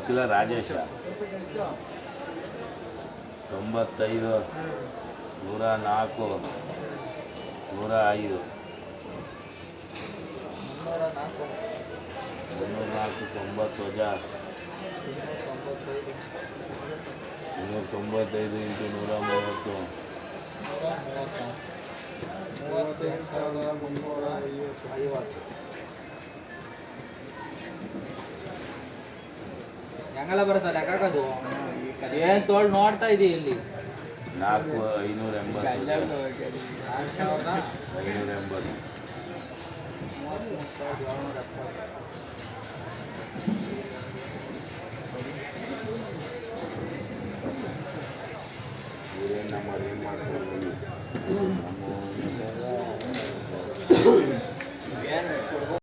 ಚೀಲ ರಾಜೇಶ 95 104 105 304 90 ವಜ 295 ಇಂಟು 130 ಹೆಂಗೆಲ್ಲ ಬರುತ್ತಲ್ಲ ಯಾಕಾಗದು ಏನು ತೋಳು ನೋಡ್ತಾ ಇದ್ದೀವಿ ಇಲ್ಲಿ 580